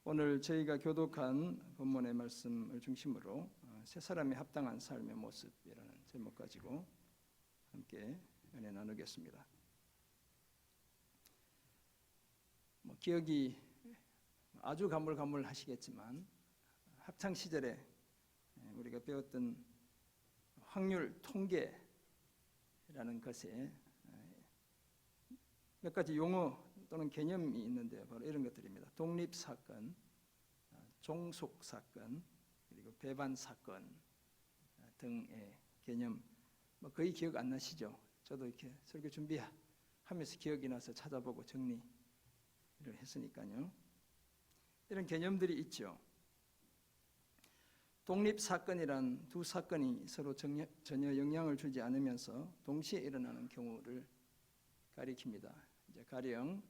오늘 저희가 교독한 본문의 말씀을 중심으로 새 사람이 합당한 삶의 모습이라는 제목 가지고 함께 은혜 나누겠습니다. 기억이 아주 가물가물하시겠지만 학창 시절에 우리가 배웠던 확률 통계라는 것에 몇 가지 용어 또는 개념이 있는데 바로 이런 것들입니다. 독립사건, 종속사건, 그리고 배반사건 등의 개념 거의 기억 안 나시죠? 저도 이렇게 설교 준비하면서 기억이 나서 찾아보고 정리를 했으니까요. 이런 개념들이 있죠. 독립사건이란 두 사건이 서로 전혀 영향을 주지 않으면서 동시에 일어나는 경우를 가리킵니다. 이제 가령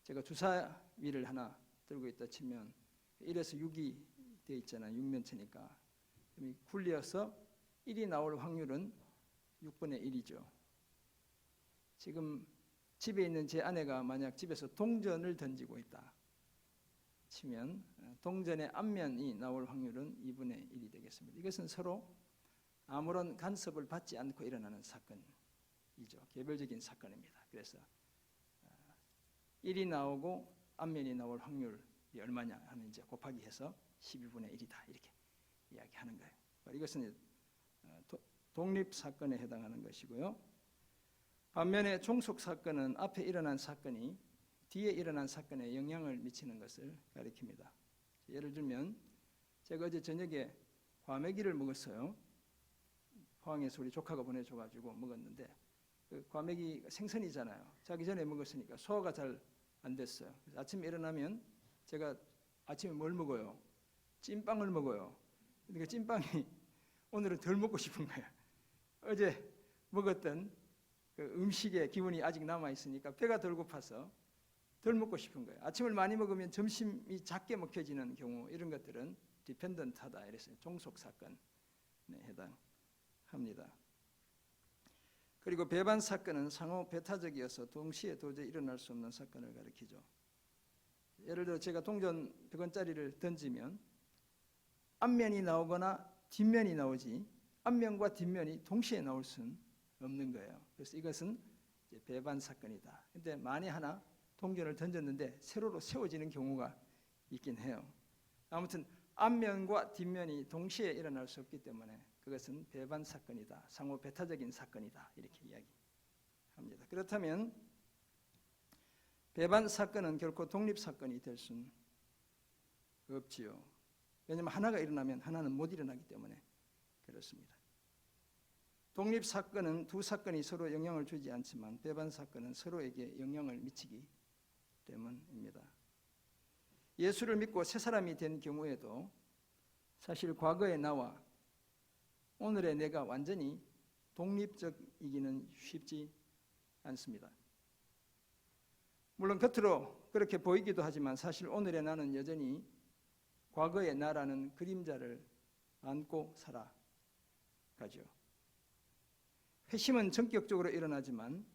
제가 주사위를 하나 들고 있다 치면 1에서 6이 되어 있잖아요. 6면체니까. 굴려서 1이 나올 확률은 6분의 1이죠. 지금 집에 있는 제 아내가 만약 집에서 동전을 던지고 있다 치면 동전의 앞면이 나올 확률은 2분의 1이 되겠습니다. 이것은 서로 아무런 간섭을 받지 않고 일어나는 사건이죠. 개별적인 사건입니다. 그래서 1이 나오고 앞면이 나올 확률이 얼마냐 하면 이제 곱하기 해서 12분의 1이다 이렇게 이야기하는 거예요. 이것은 독립사건에 해당하는 것이고요. 반면에 종속사건은 앞에 일어난 사건이 뒤에 일어난 사건에 영향을 미치는 것을 가리킵니다. 예를 들면 제가 어제 저녁에 과메기를 먹었어요. 포항에서 우리 조카가 보내줘가지고 먹었는데 그 과메기 생선이잖아요. 자기 전에 먹었으니까 소화가 잘 안 됐어요. 그래서 아침에 일어나면 제가 아침에 뭘 먹어요? 찐빵을 먹어요. 그러니까 찐빵이 오늘은 덜 먹고 싶은 거예요. 어제 먹었던 그 음식의 기운이 아직 남아있으니까 배가 덜 고파서 덜 먹고 싶은 거예요. 아침을 많이 먹으면 점심이 작게 먹혀지는 경우 이런 것들은 디펜던트하다 이랬어요. 종속사건에 해당합니다. 그리고 배반 사건은 상호 배타적이어서 동시에 도저히 일어날 수 없는 사건을 가리키죠. 예를 들어 제가 동전 100원짜리를 던지면 앞면이 나오거나 뒷면이 나오지 앞면과 뒷면이 동시에 나올 수는 없는 거예요. 그래서 이것은 이제 배반 사건이다. 근데 만에 하나 동전을 던졌는데 세로로 세워지는 경우가 있긴 해요. 아무튼 앞면과 뒷면이 동시에 일어날 수 없기 때문에 그것은 배반 사건이다. 상호 배타적인 사건이다. 이렇게 이야기합니다. 그렇다면 배반 사건은 결코 독립 사건이 될 수는 없지요. 왜냐하면 하나가 일어나면 하나는 못 일어나기 때문에 그렇습니다. 독립 사건은 두 사건이 서로 영향을 주지 않지만 배반 사건은 서로에게 영향을 미치기 때문입니다. 예수를 믿고 새 사람이 된 경우에도 사실 과거의 나와 오늘의 내가 완전히 독립적이기는 쉽지 않습니다. 물론 겉으로 그렇게 보이기도 하지만 사실 오늘의 나는 여전히 과거의 나라는 그림자를 안고 살아가죠. 회심은 전격적으로 일어나지만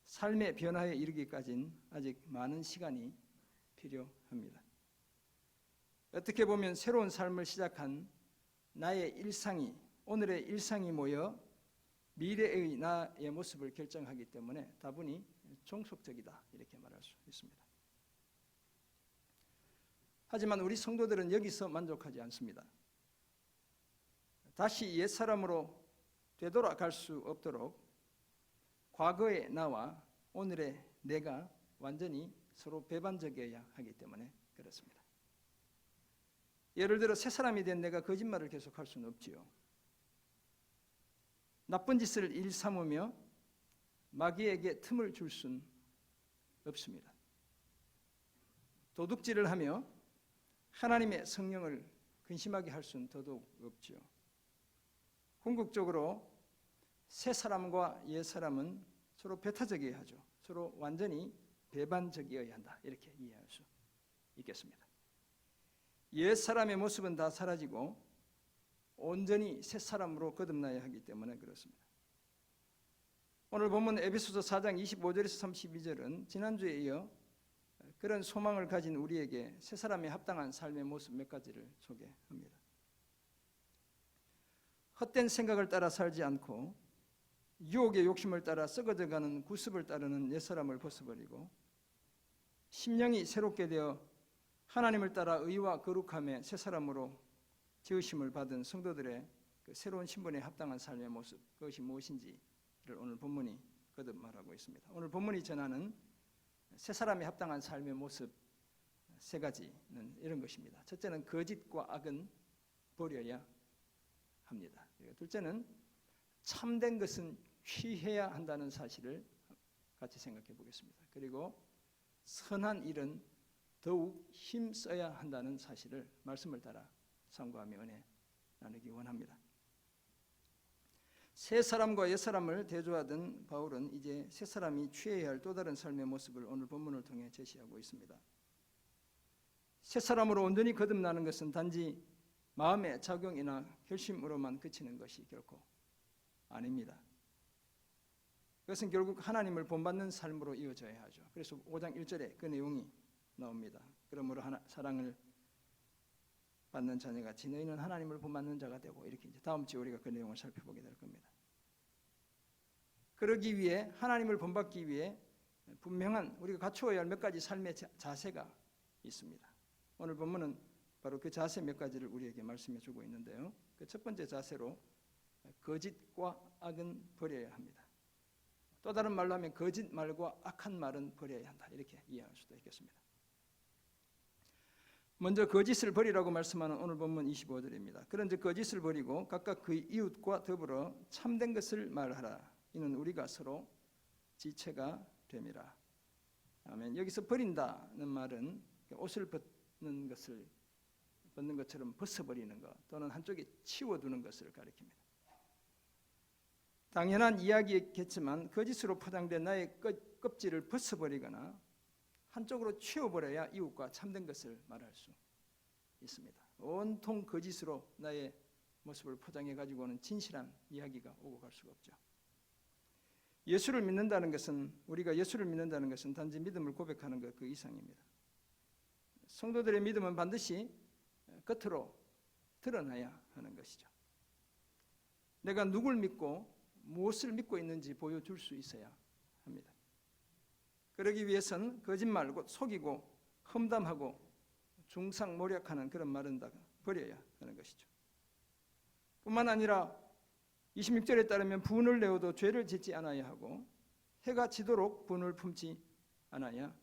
삶의 변화에 이르기까지는 아직 많은 시간이 필요합니다. 어떻게 보면 새로운 삶을 시작한 나의 일상이 오늘의 일상이 모여 미래의 나의 모습을 결정하기 때문에 다분히 종속적이다 이렇게 말할 수 있습니다. 하지만 우리 성도들은 여기서 만족하지 않습니다. 다시 옛사람으로 되돌아갈 수 없도록 과거의 나와 오늘의 내가 완전히 서로 배반적이어야 하기 때문에 그렇습니다. 예를 들어 새 사람이 된 내가 거짓말을 계속할 수는 없지요. 나쁜 짓을 일삼으며 마귀에게 틈을 줄 수는 없습니다. 도둑질을 하며 하나님의 성령을 근심하게 할 수는 더더욱 없지요. 궁극적으로 새 사람과 옛 사람은 서로 배타적이어야 하죠. 서로 완전히 배반적이어야 한다. 이렇게 이해할 수 있겠습니다. 옛 사람의 모습은 다 사라지고 온전히 새 사람으로 거듭나야 하기 때문에 그렇습니다. 오늘 본문 에베소서 4장 25절에서 32절은 지난주에 이어 그런 소망을 가진 우리에게 새 사람이 합당한 삶의 모습 몇 가지를 소개합니다. 헛된 생각을 따라 살지 않고 유혹의 욕심을 따라 썩어져가는 구습을 따르는 옛사람을 벗어버리고 심령이 새롭게 되어 하나님을 따라 의와 거룩함의 새 사람으로 지으심을 받은 성도들의 그 새로운 신분에 합당한 삶의 모습, 그것이 무엇인지를 오늘 본문이 거듭 말하고 있습니다. 오늘 본문이 전하는 새 사람이 합당한 삶의 모습 세 가지는 이런 것입니다. 첫째는 거짓과 악은 버려야 합니다. 그리고 둘째는 참된 것은 취해야 한다는 사실을 같이 생각해 보겠습니다. 그리고 선한 일은 더욱 힘써야 한다는 사실을 말씀을 따라 상고하며 은혜 나누기 원합니다. 새 사람과 옛 사람을 대조하던 바울은 이제 새 사람이 취해야 할 또 다른 삶의 모습을 오늘 본문을 통해 제시하고 있습니다. 새 사람으로 온전히 거듭나는 것은 단지 마음의 작용이나 결심으로만 그치는 것이 결코 아닙니다. 그것은 결국 하나님을 본받는 삶으로 이어져야 하죠. 그래서 5장 1절에 그 내용이 나옵니다. 그러므로 사랑을 받는 자녀같이 너희는 하나님을 본받는 자가 되고, 이렇게 이제 다음 주에 우리가 그 내용을 살펴보게 될 겁니다. 그러기 위해, 하나님을 본받기 위해 분명한 우리가 갖추어야 할 몇 가지 삶의 자세가 있습니다. 오늘 본문은 바로 그 자세 몇 가지를 우리에게 말씀해 주고 있는데요. 그 첫 번째 자세로 거짓과 악은 버려야 합니다. 또 다른 말로 하면 거짓 말과 악한 말은 버려야 한다, 이렇게 이해할 수도 있겠습니다. 먼저 거짓을 버리라고 말씀하는 오늘 본문 25절입니다. 그런즉 거짓을 버리고 각각 그의 이웃과 더불어 참된 것을 말하라. 이는 우리가 서로 지체가 됨이라. 아멘. 여기서 버린다는 말은 옷을 벗는 것처럼 벗어버리는 것, 또는 한쪽에 치워두는 것을 가리킵니다. 당연한 이야기겠지만 거짓으로 포장된 나의 껍질을 벗어버리거나 한쪽으로 치워버려야 이웃과 참된 것을 말할 수 있습니다. 온통 거짓으로 나의 모습을 포장해 가지고는 진실한 이야기가 오고 갈 수가 없죠. 예수를 믿는다는 것은, 우리가 예수를 믿는다는 것은 단지 믿음을 고백하는 것 그 이상입니다. 성도들의 믿음은 반드시 겉으로 드러나야 하는 것이죠. 내가 누굴 믿고 무엇을 믿고 있는지 보여줄 수 있어야 합니다. 그러기 위해서는 거짓말, 곧 속이고 험담하고 중상모략하는 그런 말은 다 버려야 하는 것이죠. 뿐만 아니라 26절에 따르면 분을 내어도 죄를 짓지 않아야 하고 해가 지도록 분을 품지 않아야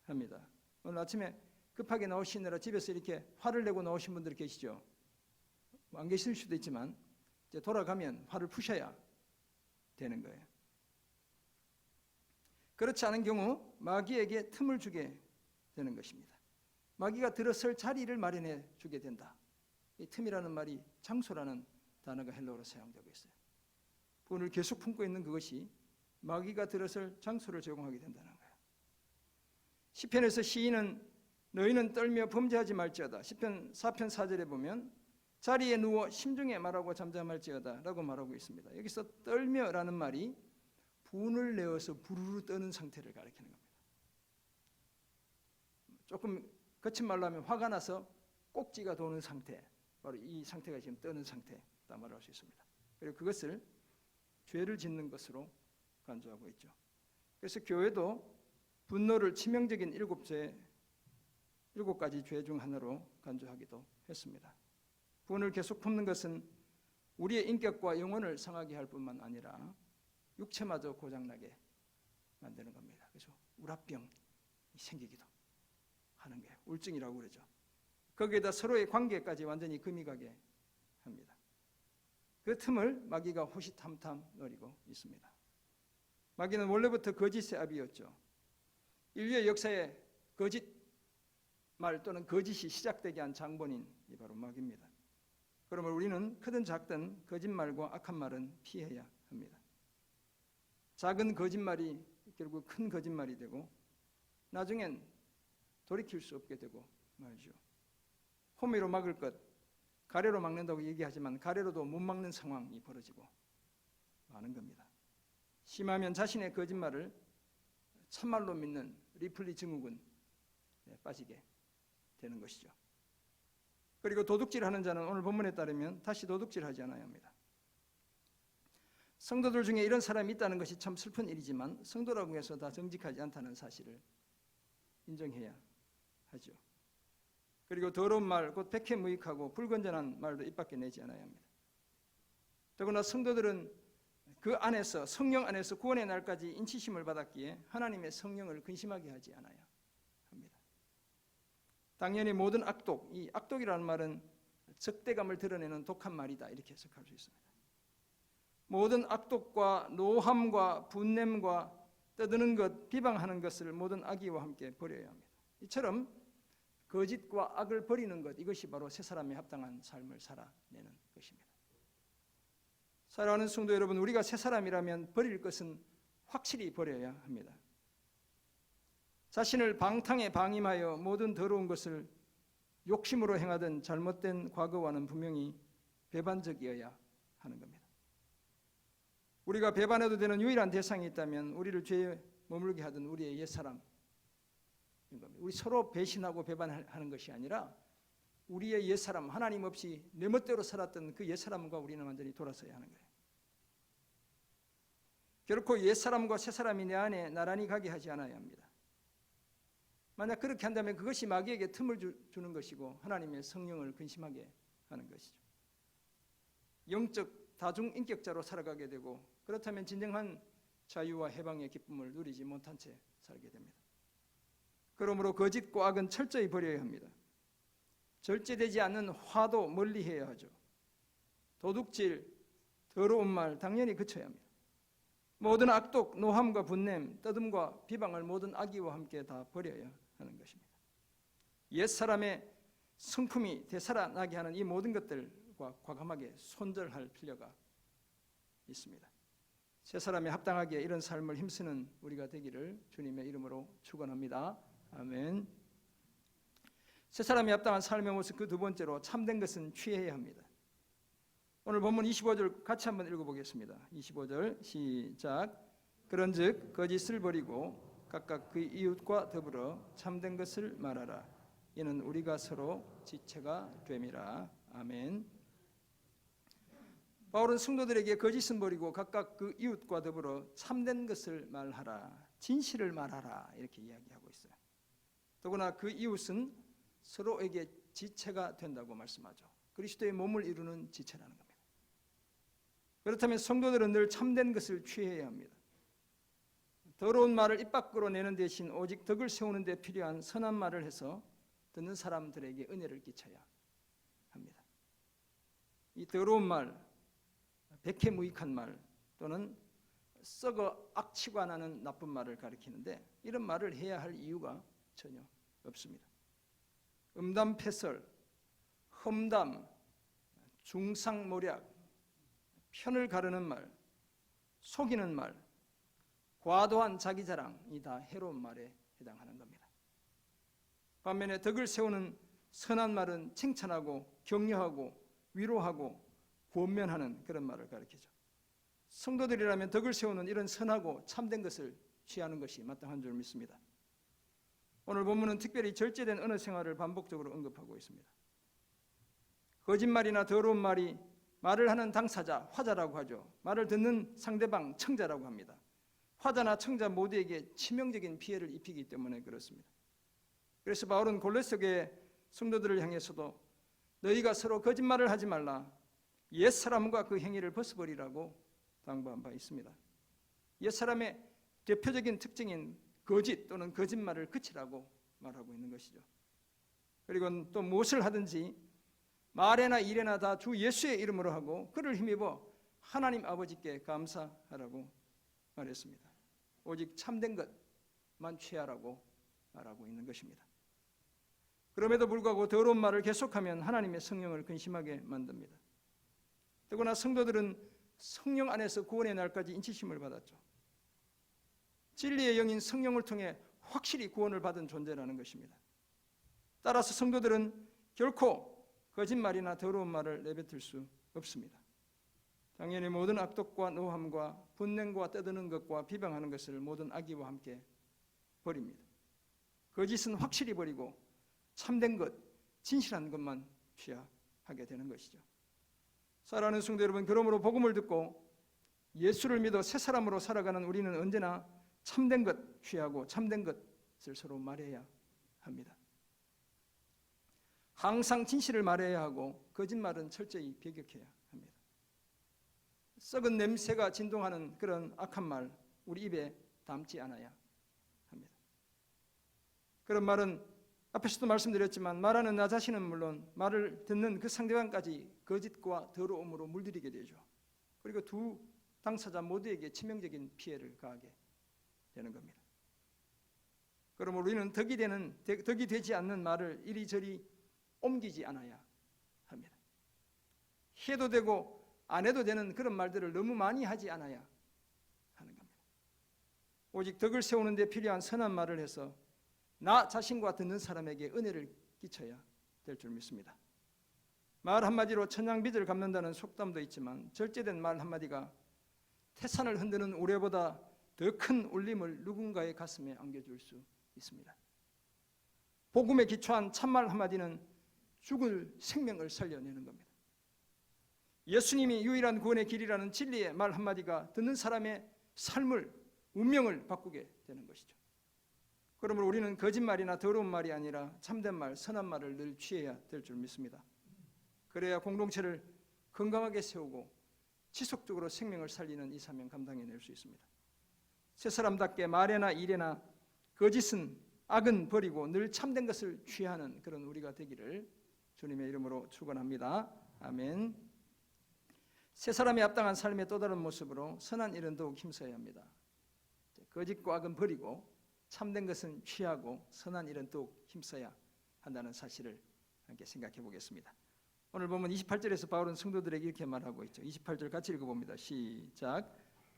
합니다. 오늘 아침에 급하게 나오시느라 집에서 이렇게 화를 내고 나오신 분들 계시죠? 안 계실 수도 있지만 이제 돌아가면 화를 푸셔야 되는 거예요. 그렇지 않은 경우 마귀에게 틈을 주게 되는 것입니다. 마귀가 들어설 자리를 마련해 주게 된다. 이 틈이라는 말이 장소라는 단어가 헬라어로 사용되고 있어요. 분을 계속 품고 있는 그것이 마귀가 들어설 장소를 제공하게 된다는 거예요. 시편에서 시인은 너희는 떨며 범죄하지 말지어다. 시편 4편 4절에 보면 자리에 누워 심중에 말하고 잠잠할지어다 라고 말하고 있습니다. 여기서 떨며라는 말이 분을 내어서 부르르 떠는 상태를 가리키는 겁니다. 조금 거친 말로 하면 화가 나서 꼭지가 도는 상태, 바로 이 상태가 지금 떠는 상태다 말할 수 있습니다. 그리고 그것을 죄를 짓는 것으로 간주하고 있죠. 그래서 교회도 분노를 치명적인 7가지 죄 중 하나로 간주하기도 했습니다. 분을 계속 품는 것은 우리의 인격과 영혼을 상하게 할 뿐만 아니라 육체마저 고장나게 만드는 겁니다. 그래서 우라병이 생기기도 하는 거예요. 우울증이라고 그러죠. 거기에다 서로의 관계까지 완전히 금이 가게 합니다. 그 틈을 마귀가 호시탐탐 노리고 있습니다. 마귀는 원래부터 거짓의 아비였죠. 인류의 역사에 거짓말 또는 거짓이 시작되게 한 장본인이 바로 마귀입니다. 그러므로 우리는 크든 작든 거짓말과 악한 말은 피해야 합니다. 작은 거짓말이 결국 큰 거짓말이 되고 나중엔 돌이킬 수 없게 되고 말죠. 호미로 막을 것, 가래로 막는다고 얘기하지만 가래로도 못 막는 상황이 벌어지고 마는 겁니다. 심하면 자신의 거짓말을 참말로 믿는 리플리 증후군, 빠지게 되는 것이죠. 그리고 도둑질하는 자는 오늘 본문에 따르면 다시 도둑질하지 않아야 합니다. 성도들 중에 이런 사람이 있다는 것이 참 슬픈 일이지만 성도라고 해서 다 정직하지 않다는 사실을 인정해야 하죠. 그리고 더러운 말, 곧 백해무익하고 불건전한 말도 입 밖에 내지 않아야 합니다. 더구나 성도들은 그 안에서, 성령 안에서 구원의 날까지 인치심을 받았기에 하나님의 성령을 근심하게 하지 않아야 합니다. 당연히 모든 악독, 이 악독이라는 말은 적대감을 드러내는 독한 말이다, 이렇게 해석할 수 있습니다. 모든 악독과 노함과 분냄과 떠드는 것, 비방하는 것을 모든 악의와 함께 버려야 합니다. 이처럼 거짓과 악을 버리는 것, 이것이 바로 새 사람에 합당한 삶을 살아내는 것입니다. 사랑하는 성도 여러분, 우리가 새 사람이라면 버릴 것은 확실히 버려야 합니다. 자신을 방탕에 방임하여 모든 더러운 것을 욕심으로 행하던 잘못된 과거와는 분명히 배반적이어야 하는 겁니다. 우리가 배반해도 되는 유일한 대상이 있다면 우리를 죄에 머물게 하던 우리의 옛사람인 겁니다. 우리 서로 배신하고 배반하는 것이 아니라 우리의 옛사람, 하나님 없이 내 멋대로 살았던 그 옛사람과 우리는 완전히 돌아서야 하는 거예요. 결코 옛사람과 새사람이 내 안에 나란히 가게 하지 않아야 합니다. 만약 그렇게 한다면 그것이 마귀에게 틈을 주는 것이고 하나님의 성령을 근심하게 하는 것이죠. 영적 다중인격자로 살아가게 되고, 그렇다면 진정한 자유와 해방의 기쁨을 누리지 못한 채 살게 됩니다. 그러므로 거짓과 악은 철저히 버려야 합니다. 절제되지 않는 화도 멀리해야 하죠. 도둑질, 더러운 말 당연히 그쳐야 합니다. 모든 악독, 노함과 분냄, 떠듬과 비방을 모든 악의와 함께 다 버려야 하는 것입니다. 옛사람의 성품이 되살아나게 하는 이 모든 것들과 과감하게 손절할 필요가 있습니다. 새 사람에 합당하게 이런 삶을 힘쓰는 우리가 되기를 주님의 이름으로 축원합니다. 아멘. 새 사람에 합당한 삶의 모습, 그 두 번째로 참된 것은 취해야 합니다. 오늘 본문 25절 같이 한번 읽어보겠습니다. 25절 시작. 그런즉 거짓을 버리고 각각 그 이웃과 더불어 참된 것을 말하라. 이는 우리가 서로 지체가 됨이라. 아멘. 바울은 성도들에게 거짓은 버리고 각각 그 이웃과 더불어 참된 것을 말하라, 진실을 말하라, 이렇게 이야기하고 있어요. 더구나 그 이웃은 서로에게 지체가 된다고 말씀하죠. 그리스도의 몸을 이루는 지체라는 겁니다. 그렇다면 성도들은 늘 참된 것을 취해야 합니다. 더러운 말을 입 밖으로 내는 대신 오직 덕을 세우는 데 필요한 선한 말을 해서 듣는 사람들에게 은혜를 끼쳐야 합니다. 이 더러운 말, 백해무익한 말 또는 썩어 악취가 나는 나쁜 말을 가리키는데, 이런 말을 해야 할 이유가 전혀 없습니다. 음담패설, 험담, 중상모략, 편을 가르는 말, 속이는 말, 과도한 자기자랑이 다 해로운 말에 해당하는 겁니다. 반면에 덕을 세우는 선한 말은 칭찬하고 격려하고 위로하고 권면하는 그런 말을 가리키죠. 성도들이라면 덕을 세우는 이런 선하고 참된 것을 취하는 것이 마땅한 줄 믿습니다. 오늘 본문은 특별히 절제된 언어 생활을 반복적으로 언급하고 있습니다. 거짓말이나 더러운 말이 말을 하는 당사자, 화자라고 하죠. 말을 듣는 상대방, 청자라고 합니다. 화자나 청자 모두에게 치명적인 피해를 입히기 때문에 그렇습니다. 그래서 바울은 골로새 교회 성도들을 향해서도 너희가 서로 거짓말을 하지 말라, 옛사람과 그 행위를 벗어버리라고 당부한 바 있습니다. 옛사람의 대표적인 특징인 거짓 또는 거짓말을 그치라고 말하고 있는 것이죠. 그리고 또 무엇을 하든지 말에나 일에나 다 주 예수의 이름으로 하고 그를 힘입어 하나님 아버지께 감사하라고 말했습니다. 오직 참된 것만 취하라고 말하고 있는 것입니다. 그럼에도 불구하고 더러운 말을 계속하면 하나님의 성령을 근심하게 만듭니다. 더구나 성도들은 성령 안에서 구원의 날까지 인치심을 받았죠. 진리의 영인 성령을 통해 확실히 구원을 받은 존재라는 것입니다. 따라서 성도들은 결코 거짓말이나 더러운 말을 내뱉을 수 없습니다. 당연히 모든 악독과 노함과 분냄과 떠드는 것과 비방하는 것을 모든 악의와 함께 버립니다. 거짓은 확실히 버리고 참된 것, 진실한 것만 취하게 되는 것이죠. 사랑하는 성도 여러분, 그러므로 복음을 듣고 예수를 믿어 새 사람으로 살아가는 우리는 언제나 참된 것 취하고 참된 것을 서로 말해야 합니다. 항상 진실을 말해야 하고 거짓말은 철저히 배격해야 합니다. 썩은 냄새가 진동하는 그런 악한 말 우리 입에 담지 않아야 합니다. 그런 말은 앞에서도 말씀드렸지만 말하는 나 자신은 물론 말을 듣는 그 상대방까지 거짓과 더러움으로 물들이게 되죠. 그리고 두 당사자 모두에게 치명적인 피해를 가하게 되는 겁니다. 그러므로 우리는 덕이 되지 않는 말을 이리저리 옮기지 않아야 합니다. 해도 되고 안 해도 되는 그런 말들을 너무 많이 하지 않아야 하는 겁니다. 오직 덕을 세우는 데 필요한 선한 말을 해서 나 자신과 듣는 사람에게 은혜를 끼쳐야 될 줄 믿습니다. 말 한마디로 천냥빚을 갚는다는 속담도 있지만 절제된 말 한마디가 태산을 흔드는 우레보다 더 큰 울림을 누군가의 가슴에 안겨줄 수 있습니다. 복음에 기초한 참말 한마디는 죽을 생명을 살려내는 겁니다. 예수님이 유일한 구원의 길이라는 진리의 말 한마디가 듣는 사람의 삶을, 운명을 바꾸게 되는 것이죠. 그러므로 우리는 거짓말이나 더러운 말이 아니라 참된 말, 선한 말을 늘 취해야 될 줄 믿습니다. 그래야 공동체를 건강하게 세우고 지속적으로 생명을 살리는 이 사명 감당해낼 수 있습니다. 새 사람답게 말에나 일에나 거짓은 악은 버리고 늘 참된 것을 취하는 그런 우리가 되기를 주님의 이름으로 축원합니다. 아멘. 새 사람이 합당한 삶의 또 다른 모습으로 선한 일은 더욱 힘써야 합니다. 거짓과 악은 버리고 참된 것은 취하고 선한 일은 더욱 힘써야 한다는 사실을 함께 생각해 보겠습니다. 오늘 보면 28절에서 바울은 성도들에게 이렇게 말하고 있죠. 28절 같이 읽어봅니다. 시작.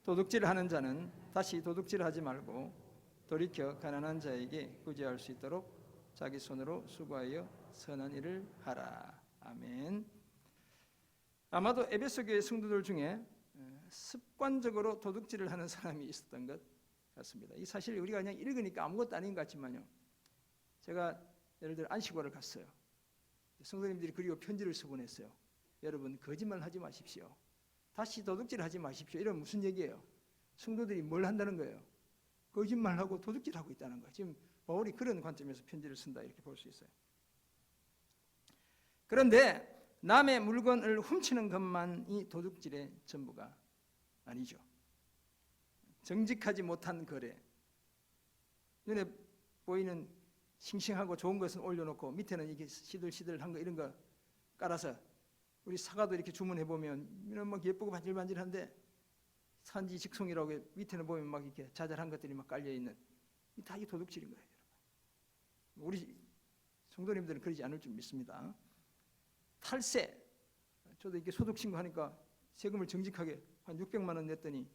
도둑질하는 자는 다시 도둑질하지 말고 돌이켜 가난한 자에게 구제할 수 있도록 자기 손으로 수고하여 선한 일을 하라. 아멘. 아마도 에베소 교회 성도들 중에 습관적으로 도둑질을 하는 사람이 있었던 것 같습니다. 이 사실 우리가 그냥 읽으니까 아무것도 아닌 것 같지만요. 제가 예를 들어 안식월을 갔어요. 성도님들이 그리고 편지를 써보냈어요. 여러분 거짓말 하지 마십시오. 다시 도둑질하지 마십시오. 이런 무슨 얘기예요? 성도들이 뭘 한다는 거예요? 거짓말하고 도둑질하고 있다는 거예요. 지금 바울이 그런 관점에서 편지를 쓴다 이렇게 볼 수 있어요. 그런데 남의 물건을 훔치는 것만이 도둑질의 전부가 아니죠. 정직하지 못한 거래, 눈에 보이는 싱싱하고 좋은 것은 올려놓고 밑에는 이게 시들시들한 거 이런 거 깔아서 우리 사과도 이렇게 주문해 보면 막 예쁘고 반질반질한데 산지 직송이라고 밑에는 보면 막 이렇게 자잘한 것들이 막 깔려 있는 다 이게 도둑질인 거예요. 우리 성도님들은 그러지 않을 줄 믿습니다. 탈세, 저도 이렇게 소득 신고하니까 세금을 정직하게 한 600만 원 냈더니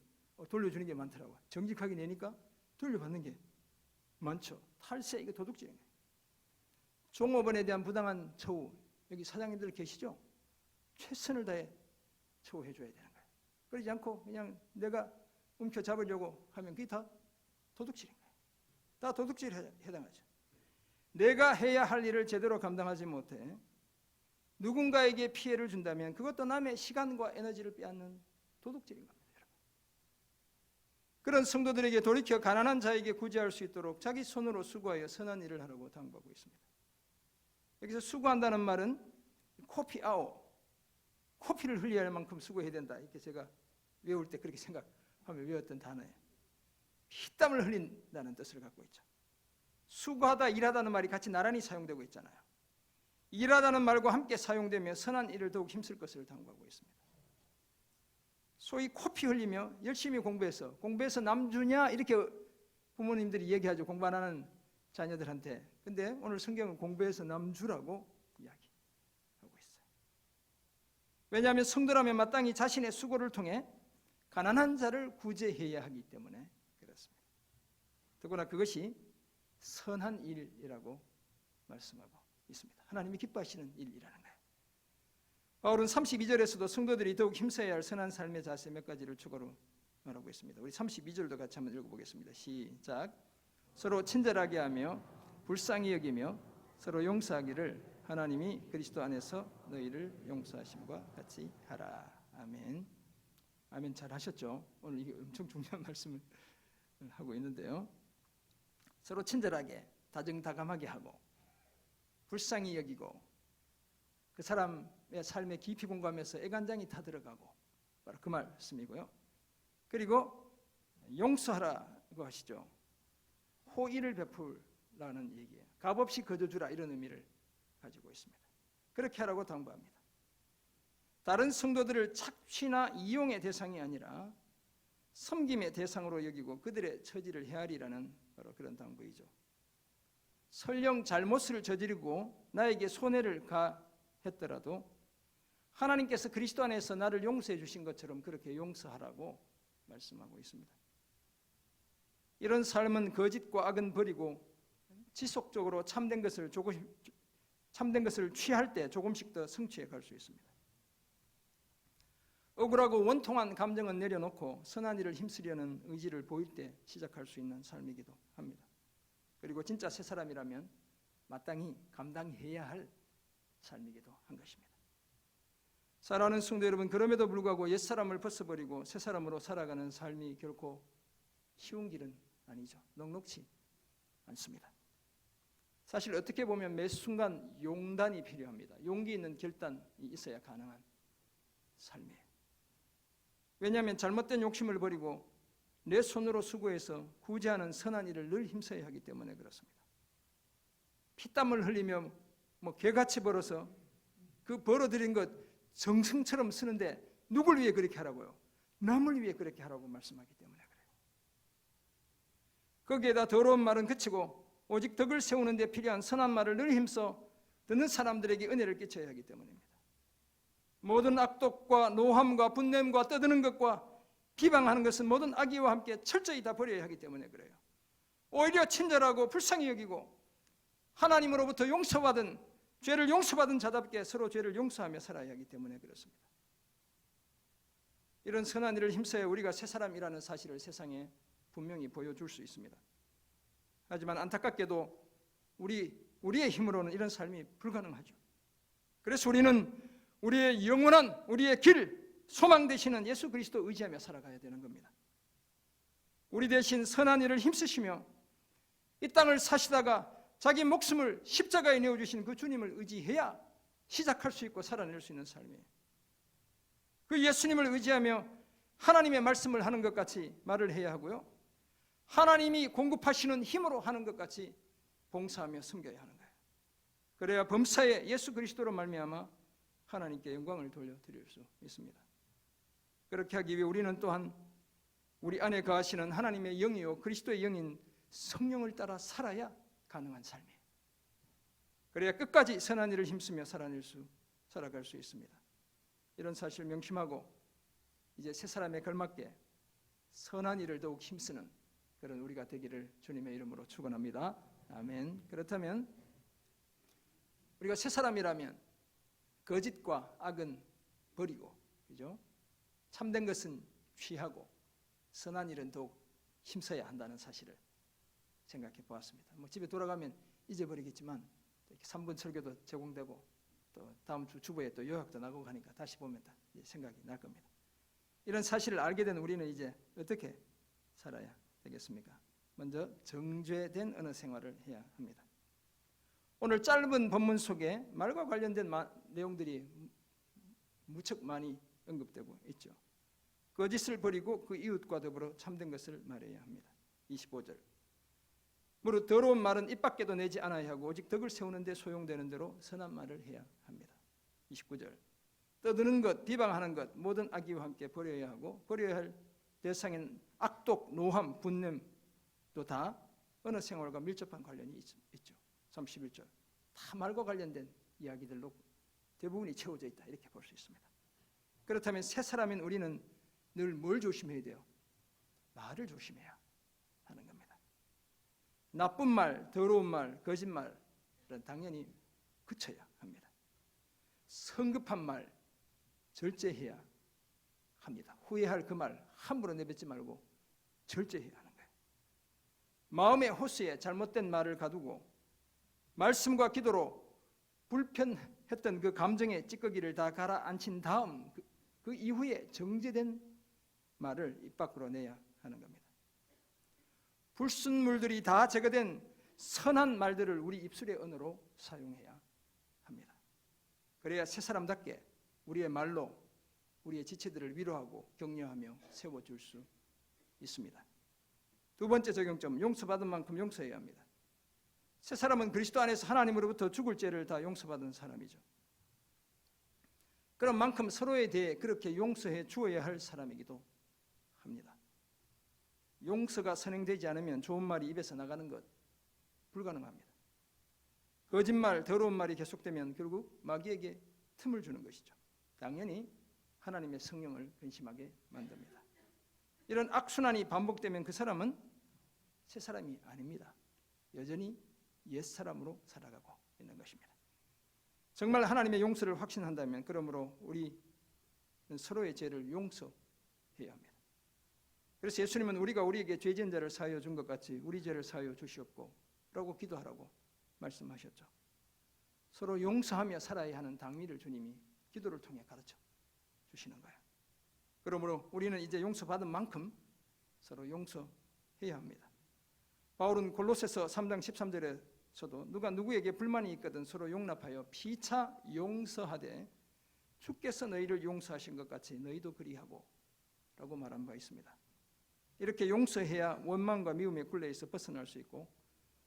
돌려주는 게 많더라고요. 정직하게 내니까 돌려받는 게 많죠. 탈세 이거 도둑질이에요. 종업원에 대한 부당한 처우, 여기 사장님들 계시죠? 최선을 다해 처우해 줘야 되는 거예요. 그러지 않고 그냥 내가 움켜잡으려고 하면 그게 다 도둑질인 거예요. 다 도둑질에 해당하죠. 내가 해야 할 일을 제대로 감당하지 못해 누군가에게 피해를 준다면 그것도 남의 시간과 에너지를 빼앗는 도둑질인 겁니다. 그런 성도들에게 돌이켜 가난한 자에게 구제할 수 있도록 자기 손으로 수고하여 선한 일을 하라고 당부하고 있습니다. 여기서 수고한다는 말은 코피아오, 코피를 흘려야 할 만큼 수고해야 된다. 이렇게 제가 외울 때 그렇게 생각하며 외웠던 단어예요. 피땀을 흘린다는 뜻을 갖고 있죠. 수고하다, 일하다는 말이 같이 나란히 사용되고 있잖아요. 일하다는 말과 함께 사용되며 선한 일을 더욱 힘쓸 것을 당부하고 있습니다. 소위 코피 흘리며 열심히 공부해서 남주냐 이렇게 부모님들이 얘기하죠. 공부 안 하는 자녀들한테. 근데 오늘 성경은 공부해서 남주라고 이야기하고 있어요. 왜냐하면 성도라면 마땅히 자신의 수고를 통해 가난한 자를 구제해야 하기 때문에 그렇습니다. 더구나 그것이 선한 일이라고 말씀하고 있습니다. 하나님이 기뻐하시는 일이라는 거예요. 바울은 32절에서도 성도들이 더욱 힘써야 할 선한 삶의 자세 몇 가지를 추가로 말하고 있습니다. 우리 32절도 같이 한번 읽어보겠습니다. 시작. 서로 친절하게 하며 불쌍히 여기며 서로 용서하기를 하나님이 그리스도 안에서 너희를 용서하심과 같이 하라. 아멘. 아멘. 잘 하셨죠? 오늘 이게 엄청 중요한 말씀을 하고 있는데요. 서로 친절하게 다정다감하게 하고 불쌍히 여기고 그 사람의 삶에 깊이 공감해서 애간장이 타들어가고 바로 그 말씀이고요. 그리고 용서하라고 하시죠. 호의를 베풀라는 얘기예요. 값없이 거저주라 이런 의미를 가지고 있습니다. 그렇게 하라고 당부합니다. 다른 성도들을 착취나 이용의 대상이 아니라 섬김의 대상으로 여기고 그들의 처지를 헤아리라는 바로 그런 당부이죠. 설령 잘못을 저지르고 나에게 손해를 가했더라도 하나님께서 그리스도 안에서 나를 용서해 주신 것처럼 그렇게 용서하라고 말씀하고 있습니다. 이런 삶은 거짓과 악은 버리고 지속적으로 참된 것을 취할 때 조금씩 더 성취해 갈 수 있습니다. 억울하고 원통한 감정은 내려놓고 선한 일을 힘쓰려는 의지를 보일 때 시작할 수 있는 삶이기도 합니다. 그리고 진짜 새 사람이라면 마땅히 감당해야 할 삶이기도 한 것입니다. 사랑하는 성도 여러분, 그럼에도 불구하고 옛사람을 벗어버리고 새 사람으로 살아가는 삶이 결코 쉬운 길은 아니죠. 넉넉지 않습니다. 사실 어떻게 보면 매 순간 용단이 필요합니다. 용기 있는 결단이 있어야 가능한 삶이에요. 왜냐하면 잘못된 욕심을 버리고 내 손으로 수고해서 구제하는 선한 일을 늘 힘써야 하기 때문에 그렇습니다. 피땀을 흘리며 개같이 벌어서 그 벌어들인 것 정성처럼 쓰는데 누굴 위해 그렇게 하라고요? 남을 위해 그렇게 하라고 말씀하기 때문에 그래요. 거기에다 더러운 말은 그치고 오직 덕을 세우는 데 필요한 선한 말을 늘 힘써 듣는 사람들에게 은혜를 끼쳐야 하기 때문입니다. 모든 악독과 노함과 분냄과 떠드는 것과 비방하는 것은 모든 악의와 함께 철저히 다 버려야 하기 때문에 그래요. 오히려 친절하고 불쌍히 여기고 하나님으로부터 죄를 용서받은 자답게 서로 죄를 용서하며 살아야 하기 때문에 그렇습니다. 이런 선한 일을 힘써야 우리가 새 사람이라는 사실을 세상에 분명히 보여줄 수 있습니다. 하지만 안타깝게도 우리의 힘으로는 이런 삶이 불가능하죠. 그래서 우리는 우리의 영원한 우리의 길, 소망 되시는 예수 그리스도 의지하며 살아가야 되는 겁니다. 우리 대신 선한 일을 힘쓰시며 이 땅을 사시다가 자기 목숨을 십자가에 내어주신 그 주님을 의지해야 시작할 수 있고 살아낼 수 있는 삶이에요. 그 예수님을 의지하며 하나님의 말씀을 하는 것 같이 말을 해야 하고요. 하나님이 공급하시는 힘으로 하는 것 같이 봉사하며 섬겨야 하는 거예요. 그래야 범사에 예수 그리스도로 말미암아 하나님께 영광을 돌려드릴 수 있습니다. 그렇게 하기 위해 우리는 또한 우리 안에 거하시는 하나님의 영이요 그리스도의 영인 성령을 따라 살아야 가능한 삶이에요. 그래야 끝까지 선한 일을 힘쓰며 살아갈 수 있습니다. 이런 사실을 명심하고 이제 새 사람에 걸맞게 선한 일을 더욱 힘쓰는 그런 우리가 되기를 주님의 이름으로 축원합니다. 아멘. 그렇다면 우리가 새 사람이라면 거짓과 악은 버리고, 그죠? 참된 것은 취하고 선한 일은 더욱 힘써야 한다는 사실을 생각해 보았습니다. 집에 돌아가면 잊어버리겠지만 3분 설교도 제공되고 또 다음 주 주보에 또 요약도 나가고 하니까 다시 보면 다 생각이 날 겁니다. 이런 사실을 알게 된 우리는 이제 어떻게 살아야 되겠습니까? 먼저 정죄된 언어 생활을 해야 합니다. 오늘 짧은 본문 속에 말과 관련된 내용들이 무척 많이 언급되고 있죠. 거짓을 버리고 그 이웃과 더불어 참된 것을 말해야 합니다. 25절. 무릇 더러운 말은 입 밖에도 내지 않아야 하고 오직 덕을 세우는 데 소용되는 대로 선한 말을 해야 합니다. 29절. 떠드는 것, 비방하는 것, 모든 악의와 함께 버려야 하고 버려야 할 대상인 악독, 노함, 분냄도 다 언어 생활과 밀접한 관련이 있죠. 31절. 다 말과 관련된 이야기들로 대부분이 채워져 있다 이렇게 볼 수 있습니다. 그렇다면 새 사람인 우리는 늘 뭘 조심해야 돼요? 말을 조심해야 하는 겁니다. 나쁜 말, 더러운 말, 거짓말은 당연히 그쳐야 합니다. 성급한 말 절제해야 합니다. 후회할 그 말 함부로 내뱉지 말고 절제해야 하는 거예요. 마음의 호수에 잘못된 말을 가두고 말씀과 기도로 불편했던 그 감정의 찌꺼기를 다 가라앉힌 다음 그 이후에 정제된 말을 입 밖으로 내야 하는 겁니다. 불순물들이 다 제거된 선한 말들을 우리 입술의 언어로 사용해야 합니다. 그래야 새 사람답게 우리의 말로 우리의 지체들을 위로하고 격려하며 세워줄 수 있습니다. 두 번째 적용점, 용서받은 만큼 용서해야 합니다. 새 사람은 그리스도 안에서 하나님으로부터 죽을 죄를 다 용서받은 사람이죠. 그런 만큼 서로에 대해 그렇게 용서해 주어야 할 사람이기도 합니다. 용서가 선행되지 않으면 좋은 말이 입에서 나가는 것 불가능합니다. 거짓말, 더러운 말이 계속되면 결국 마귀에게 틈을 주는 것이죠. 당연히 하나님의 성령을 근심하게 만듭니다. 이런 악순환이 반복되면 그 사람은 새 사람이 아닙니다. 여전히 옛사람으로 살아가고 있는 것입니다. 정말 하나님의 용서를 확신한다면 그러므로 우리는 서로의 죄를 용서해야 합니다. 그래서 예수님은 우리가 우리에게 죄진 자를 사하여 준 것 같이 우리 죄를 사하여 주시옵고 라고 기도하라고 말씀하셨죠. 서로 용서하며 살아야 하는 당위를 주님이 기도를 통해 가르쳐 주시는 거예요. 그러므로 우리는 이제 용서받은 만큼 서로 용서해야 합니다. 바울은 골로새서 3장 13절에서도 누가 누구에게 불만이 있거든 서로 용납하여 피차 용서하되 주께서 너희를 용서하신 것 같이 너희도 그리하고 라고 말한 바 있습니다. 이렇게 용서해야 원망과 미움의 굴레에서 벗어날 수 있고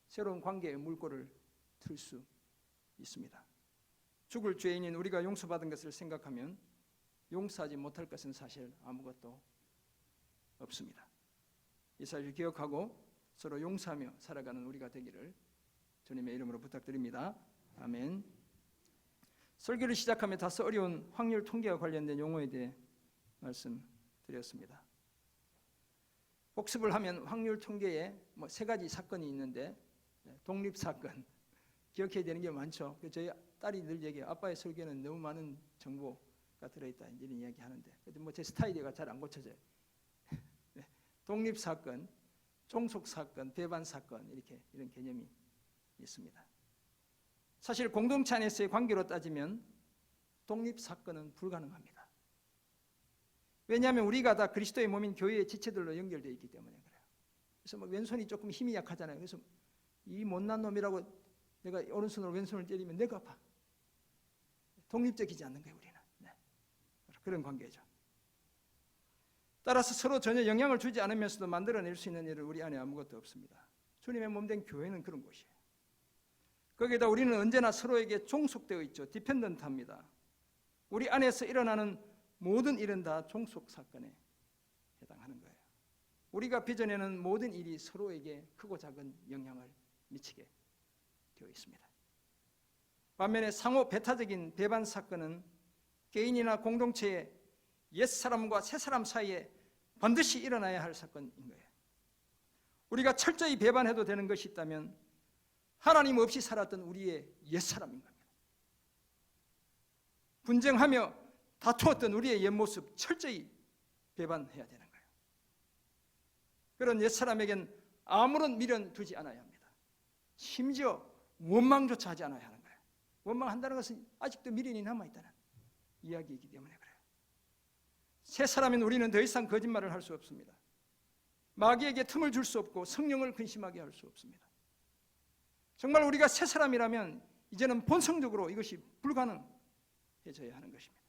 새로운 관계의 물꼬를 틀 수 있습니다. 죽을 죄인인 우리가 용서받은 것을 생각하면 용서하지 못할 것은 사실 아무것도 없습니다. 이 사실을 기억하고 서로 용서하며 살아가는 우리가 되기를 주님의 이름으로 부탁드립니다. 아멘. 설교를 시작하며 다소 어려운 확률 통계와 관련된 용어에 대해 말씀드렸습니다. 복습을 하면 확률 통계에 세 가지 사건이 있는데 독립사건 기억해야 되는 게 많죠. 저희 딸이 늘 얘기해요. 아빠의 설교는 너무 많은 정보가 들어있다 이런 이야기 하는데 제 스타일이 잘 안 고쳐져요. 독립사건, 종속사건, 배반사건 이런 개념이 있습니다. 사실 공동체 안에서의 관계로 따지면 독립사건은 불가능합니다. 왜냐하면 우리가 다 그리스도의 몸인 교회의 지체들로 연결되어 있기 때문에 그래요. 그래서 왼손이 조금 힘이 약하잖아요. 그래서 이 못난 놈이라고 내가 오른손으로 왼손을 때리면 내가 아파. 독립적이지 않는 거예요, 우리는. 그런 관계죠. 따라서 서로 전혀 영향을 주지 않으면서도 만들어낼 수 있는 일을 우리 안에 아무것도 없습니다. 주님의 몸된 교회는 그런 곳이에요. 거기에다 우리는 언제나 서로에게 종속되어 있죠. 디펜던트합니다. 우리 안에서 일어나는 모든 일은 다 종속사건에 해당하는 거예요. 우리가 빚어내는 모든 일이 서로에게 크고 작은 영향을 미치게 되어 있습니다. 반면에 상호 배타적인 배반 사건은 개인이나 공동체의 옛사람과 새사람 사이에 반드시 일어나야 할 사건인 거예요. 우리가 철저히 배반해도 되는 것이 있다면 하나님 없이 살았던 우리의 옛사람인 겁니다. 분쟁하며 다투었던 우리의 옛모습 철저히 배반해야 되는 거예요. 그런 옛사람에겐 아무런 미련 두지 않아야 합니다. 심지어 원망조차 하지 않아야 하는 거예요. 원망한다는 것은 아직도 미련이 남아있다는 이야기이기 때문에 그래요. 새 사람인 우리는 더 이상 거짓말을 할 수 없습니다. 마귀에게 틈을 줄 수 없고 성령을 근심하게 할 수 없습니다. 정말 우리가 새 사람이라면 이제는 본성적으로 이것이 불가능해져야 하는 것입니다.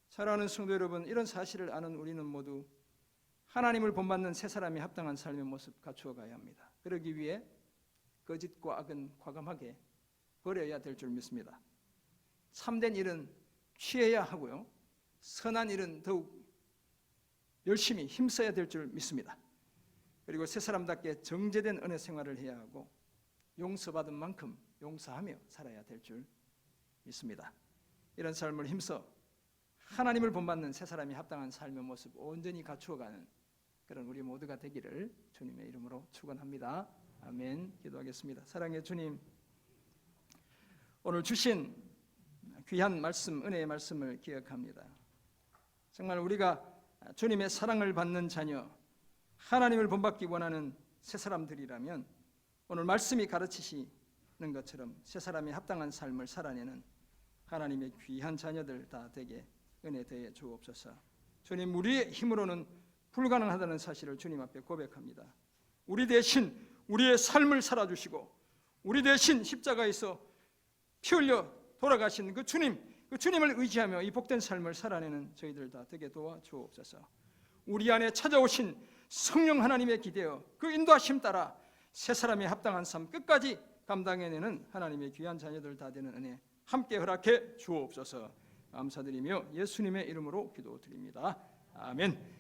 사랑하는 성도 여러분, 이런 사실을 아는 우리는 모두 하나님을 본받는 새 사람이 합당한 삶의 모습 갖추어 가야 합니다. 그러기 위해 거짓과 악은 과감하게 버려야 될 줄 믿습니다. 참된 일은 취해야 하고요, 선한 일은 더욱 열심히 힘써야 될 줄 믿습니다. 그리고 새 사람답게 정제된 은혜 생활을 해야 하고 용서받은 만큼 용서하며 살아야 될 줄 믿습니다. 이런 삶을 힘써 하나님을 본받는 새 사람이 합당한 삶의 모습 온전히 갖추어가는 그런 우리 모두가 되기를 주님의 이름으로 축원합니다. 아멘. 기도하겠습니다. 사랑의 주님, 오늘 주신 귀한 말씀, 은혜의 말씀을 기억합니다. 정말 우리가 주님의 사랑을 받는 자녀, 하나님을 본받기 원하는 새 사람들이라면 오늘 말씀이 가르치시 것처럼 새 사람이 합당한 삶을 살아내는 하나님의 귀한 자녀들 다 되게 은혜 더해 주옵소서. 주님, 우리의 힘으로는 불가능하다는 사실을 주님 앞에 고백합니다. 우리 대신 우리의 삶을 살아주시고 우리 대신 십자가에서 피 흘려 돌아가신 그 주님을 의지하며 이 복된 삶을 살아내는 저희들 다 되게 도와주옵소서. 우리 안에 찾아오신 성령 하나님의 기대어 그 인도하심 따라 새 사람이 합당한 삶 끝까지 감당해내는 하나님의 귀한 자녀들 다 되는 은혜 함께 허락해 주옵소서. 감사드리며 예수님의 이름으로 기도드립니다. 아멘.